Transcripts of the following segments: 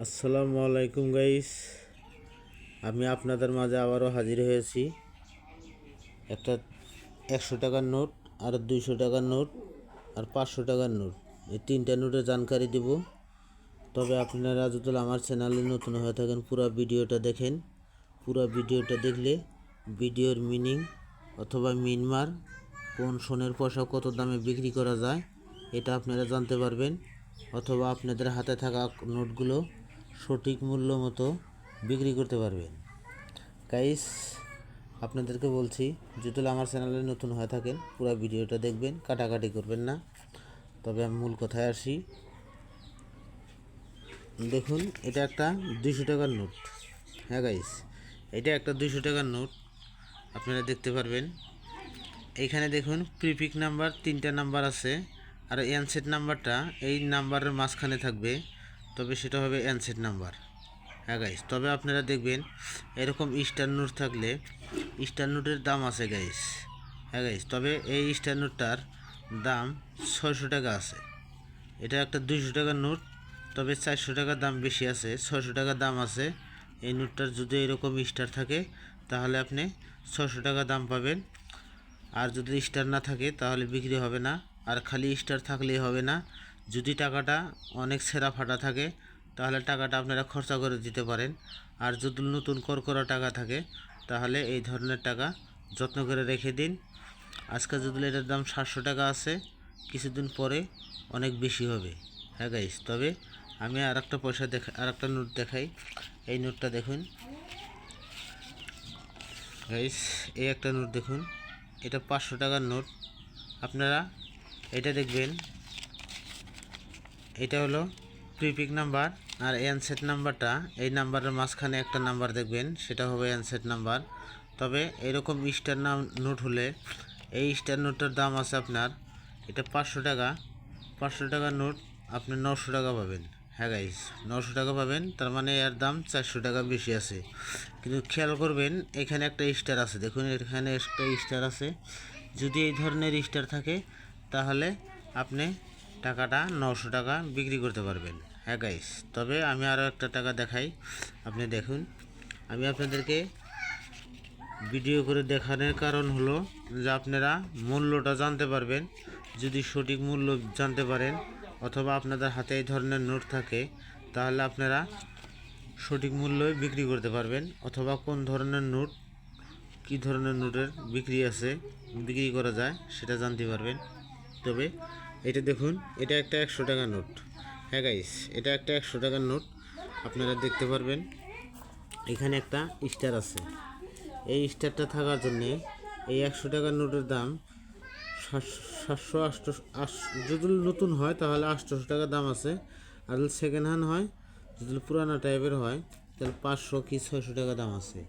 আসসালামু আলাইকুম গাইস, আমি আপনাদের মাঝে আবারও হাজির হয়েছি। একটা 100 টাকার নোট, আর 200 টাকার নোট, আর 500 টাকার নোট, এই তিনটা নোটের জানকারি দিব। তবে আপনারা যদি আমার চ্যানেলে নতুন হয়ে থাকেন, পুরো ভিডিওটা দেখেন। পুরো ভিডিওটা দেখলে ভিডিওর মিনিং অথবা মিনমার, কোন সোনের পয়সা কত দামে বিক্রি করা যায় এটা আপনারা জানতে পারবেন, অথবা আপনাদের হাতে থাকা নোটগুলো সঠিক মূল্য মতো বিক্রি করতে পারবেন। গাইস, আপনাদেরকে বলছি, যদি আমার চ্যানেলে নতুন হয়ে থাকেন পুরো ভিডিওটা দেখবেন, কাটাকাটি করবেন না। তবে আমি মূল কথায় আসি। দেখুন, এটা একটা 200 টাকার নোট। হ্যাঁ গাইস, এটা একটা 200 টাকার নোট। আপনারা দেখতে পারবেন এইখানে দেখুন, প্রিপিক নাম্বার 3টা নাম্বার আছে, আর অ্যানসেট নাম্বারটা এই নাম্বারের মাঝখানে থাকবে, তবে সেটা হবে অ্যানসেট নাম্বার। হ্যাঁ গাইস, তবে আপনারা দেখবেন এরকম স্টার নোট থাকলে স্টার নোটের দাম আছে গাইস। হ্যাঁ গাইস, তবে এই স্টার নোটটার দাম 600 টাকা আছে। এটা একটা 200 টাকার নোট, তবে 400 টাকার দাম বেশি আছে, 600 টাকার দাম আছে। এই নোটটার যদি এরকম স্টার থাকে তাহলে আপনি 600 টাকা দাম পাবেন। আর যদি স্টার না থাকে তাহলে বিক্রি হবে না। আর খালি স্টার থাকলেই হবে না, যদি টাকাটা অনেক ছেঁড়া ফাটা থাকে তাহলে টাকাটা আপনারা খরচা করে দিতে পারেন। আর যদি নতুন করকরা টাকা থাকে তাহলে এই ধরনের টাকা যত্ন করে রেখে দিন। আজকে যদি এটার দাম 700 টাকা আছে, কিছুদিন পরে অনেক বেশি হবে। হ্যাঁ গাইস, তবে আমি আর একটা নোট দেখাই। এই নোটটা দেখুন গাইস, এই একটা নোট দেখুন, এটা 500 টাকার নোট। আপনারা এটা দেখবেন, এটা হলো প্রিপিক নাম্বার, আর অ্যানসেট নাম্বারটা এই নাম্বারের মাঝখানে একটা নাম্বার দেখবেন, সেটা হবে অ্যানসেট নাম্বার। তবে এরকম স্টার নোট হলে এই স্টার নোটটার দাম আছে আপনার, এটা 500 টাকা। 500 টাকার নোট আপনি 900 টাকা পাবেন। হ্যাঁ গাইস, 900 টাকা পাবেন, তার মানে এর দাম 400 টাকা বেশি আছে। কিন্তু খেয়াল করবেন, এখানে একটা স্টার আছে, দেখুন এখানে একটা স্টার আছে। যদি এই ধরনের স্টার থাকে তাহলে আপনি টাকাটা 900 টাকা বিক্রি করতে পারবেন। হ্যাঁ গাইস, তবে আমি আরও একটা টাকা দেখাই, আপনি দেখুন। আমি আপনাদেরকে ভিডিও করে দেখানোর কারণ হলো যে আপনারা মূল্যটা জানতে পারবেন। যদি সঠিক মূল্য জানতে পারেন অথবা আপনাদের হাতে এই ধরনের নোট থাকে তাহলে আপনারা সঠিক মূল্যে বিক্রি করতে পারবেন, অথবা কোন ধরনের নোট, কী ধরনের নোটের বিক্রি করা যায় সেটা জানতে পারবেন। তবে এটা দেখুন, এটা একটা 100 টাকার নোট। হ্যাঁ গাইস, এটা একটা 100 টাকার নোট। আপনারা দেখতে পারবেন এখানে একটা স্টার আছে। এই স্টারটা থাকার জন্যে এই 100 টাকার নোটের দাম 700 যদি নতুন হয় তাহলে 800 টাকা দাম আছে। আর যদি সেকেন্ড হ্যান্ড হয়, যদি পুরানো টাইপের হয় তাহলে 500 কি 600 টাকা দাম আছে।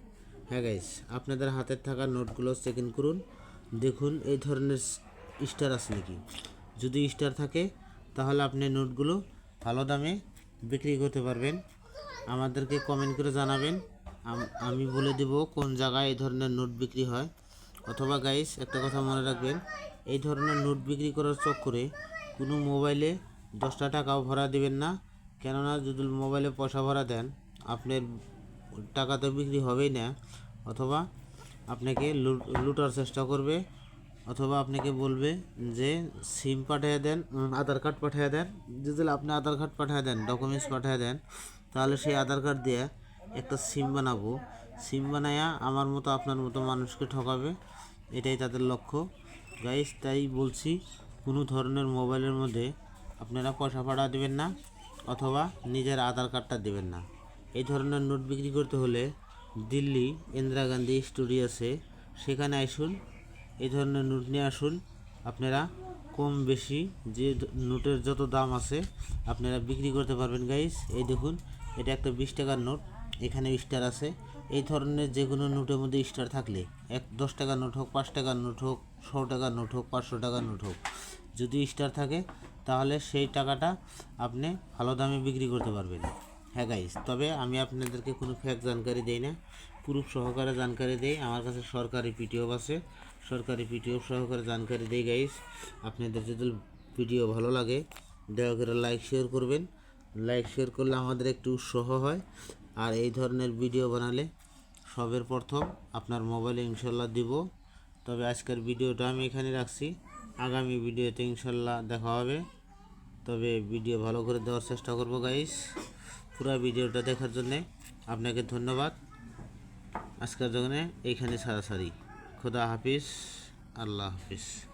হ্যাঁ গাইস, আপনাদের হাতের থাকা নোটগুলো চেক ইন করুন, দেখুন এই ধরনের স্টার আছে নাকি। যদি স্টার থাকে তাহলে আপনি নোটগুলো ভালো দামে বিক্রি করতে পারবেন। আমাদেরকে কমেন্ট করে জানাবেন, আমি বলে দেব কোন জায়গায় এই ধরনের নোট বিক্রি হয়। অথবা গাইস, একটা কথা মনে রাখবেন, এই ধরনের নোট বিক্রি করার চক্করে কোনো মোবাইলে 10টা টাকাও ভরা দেবেন না। কেননা যদি মোবাইলে পয়সা ভরা দেন আপনার টাকা তো বিক্রি হবেই না, অথবা আপনাকে লুটার চেষ্টা করবে, অথবা আপনাকে বলবে যে সিম পাঠিয়ে দেন, আধার কার্ড পাঠিয়ে দেন। যদি আপনি আধার কার্ড পাঠিয়ে দেন, ডকুমেন্টস পাঠিয়ে দেন, তাহলে সেই আধার কার্ড দিয়ে একটা সিম বানাবো। সিম বানায়া আমার মতো আপনার মতো মানুষকে ঠকাবে, এটাই তাদের লক্ষ্য। গাইস, তাই বলছি, কোনো ধরনের মোবাইলের মধ্যে আপনারা পয়সা পাঠা দেবেন না, অথবা নিজের আধার কার্ডটা দেবেন না। এই ধরনের নোট বিক্রি করতে হলে দিল্লি ইন্দিরা গান্ধী স্টুডিও আছে, সেখানে আসুন, এই ধরনের নোট নিয়ে আসুন। আপনারা কম বেশি যে নোটের যত দাম আছে আপনারা বিক্রি করতে পারবেন গাইস। এই দেখুন, এটা একটা 20 টাকার নোট, এখানে স্টার আছে। এই ধরনের যে কোনো নোটের মধ্যে স্টার থাকলে, 10 টাকার নোট হোক, 5 টাকার নোট হোক, 100 টাকার নোট হোক, 500 টাকার নোট হোক, যদি স্টার থাকে তাহলে সেই টাকাটা আপনি ভালো দামে বিক্রি করতে পারবেন। হ্যাঁ গাইস, তবে আমি আপনাদেরকে কোনো ফেক জানকারি দেই না, প্রুফ সহকারে জানকারি দেই। আমার কাছে সরকারি পিটিএফ আছে, সরকারি পিটিএফ সহকারে জানকারি দেই গাইস। আপনাদের যদি ভিডিও ভালো লাগে দয়া করে লাইক শেয়ার করবেন, লাইক শেয়ার করলে আমাদের একটু উৎসাহ হয়। আর এই ধরনের ভিডিও বানালে সবের প্রথম আপনার মোবাইলে ইনশাল্লাহ দিব। তবে আজকের ভিডিওটা আমি এখানে রাখছি, আগামী ভিডিওতে ইনশাল্লাহ দেখা হবে। তবে ভিডিও ভালো করে দেওয়ার চেষ্টা করব গাইস। পুরো ভিডিওটা দেখার জন্যে আপনাকে ধন্যবাদ। আজকের জন্য এইখানে সারাসারি। খোদা হাফিজ, আল্লাহ হাফিজ।